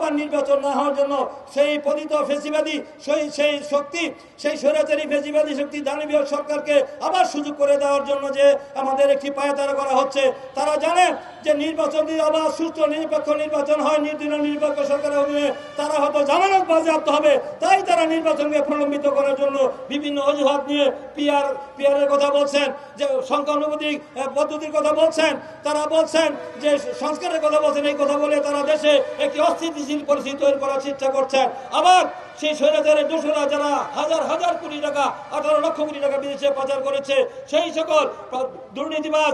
আবার নির্বাচন না হওয়ার জন্য সেই পতিত ফেসিবাদী সেই শক্তি, সেই স্বৈরাচারী ফেসিবাদী শক্তি দানবীয় সরকারকে আবার সুযোগ করে দেওয়ার জন্য যে আমাদের একটি পায়তারা করা হচ্ছে। তারা জানে যে নির্বাচন যদি আবার সুষ্ঠু নিরপেক্ষ নির্বাচন হয়, নিরপেক্ষ সরকারের অধীনে, তারা হয়তো জামানত বাজেয়াপ্ত হবে। তাই তারা নির্বাচনকে প্রলম্বিত করার জন্য বিভিন্ন অজুহাত নিয়ে পিয়ারের কথা বলছেন, যে সংখ্যানুপাতিক পদ্ধতির কথা বলছেন, তারা বলছেন যে সংস্কারের কথা বলছেন। এই কথা বলে তারা দেশে একটি অস্থিতিশীল পরিস্থিতি তৈরি করার চেষ্টা করছেন। আবার সেই স্বৈরাচারের দোষরা যারা হাজার হাজার কোটি টাকা, 18 লক্ষ কোটি টাকা বিদেশে পাচার করেছে, সেই সকল দুর্নীতিবাজ,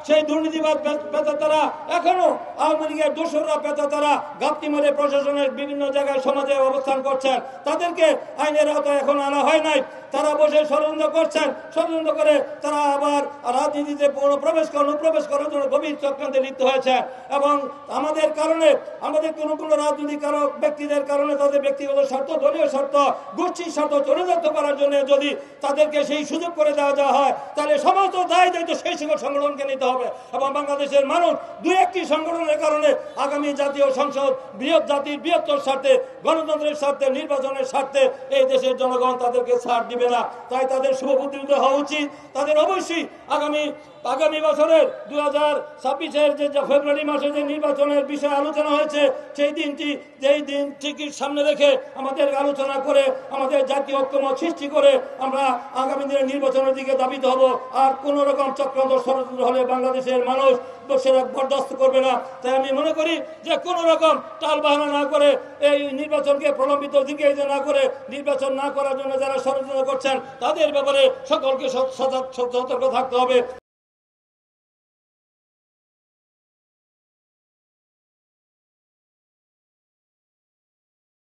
সেই দুর্নীতিবাজ পেতাতারা এখনো আওয়ামী লীগের দোষরা পেতাতারা গাপ্তি মেরে প্রশাসনের বিভিন্ন জায়গায় সমাজে অবস্থান করছেন। তাদেরকে আইনের আওতায় এখন আনা হয় নাই। তারা বসে ষড়যন্ত্র করছেন। ষড়যন্ত্র করে তারা আবার রাজনীতিতে অনুপ্রবেশ করার জন্য গভীর চক্রান্তে লিপ্ত হয়েছে। এবং আমাদের কারণে, আমাদের কোনো রাজনৈতিক ব্যক্তিদের কারণে তাদের ব্যক্তিগত স্বার্থ, দলীয় স্বার্থ, গোষ্ঠীর স্বার্থ চরিতার্থ করার জন্য যদি তাদেরকে সেই সুযোগ করে দেওয়া হয়, তাহলে সমস্ত দায় দায়িত্ব সেই সকল সংগঠনকে নিতে হবে। এবং বাংলাদেশের মানুষ দুই একটি সংগঠনের কারণে আগামী জাতীয় সংসদ জাতির বৃহত্তর স্বার্থে, গণতন্ত্রের স্বার্থে, নির্বাচনের স্বার্থে এই দেশের জনগণ তাদেরকে ছাড় দিবে না। তাই তাদের শুভবুদ্ধিত হওয়া উচিত। তাদের অবশ্যই আগামী বছরের 2026-এর যে ফেব্রুয়ারি মাসে যে নির্বাচনের বিষয়ে আলোচনা হয়েছে, যেই দিন ঠিকই সামনে রেখে আমাদের আলোচনা করে, আমাদের জাতীয় ঐক্যমত সৃষ্টি করে আমরা আগামী দিনের নির্বাচনের দিকে ধাবিত হব। আর কোনো রকম চক্রান্ত ষড়যন্ত্র হলে বাংলাদেশের মানুষ সেটা বরদাস্ত করবে না। তাই আমি মনে করি যে কোনো রকম টালবাহানা না করে, এই নির্বাচনকে প্রলম্বিত দিকে না করে, নির্বাচন না করার জন্য যারা ষড়যন্ত্র করছেন তাদের ব্যাপারে সকলকে সতর্ক থাকতে হবে।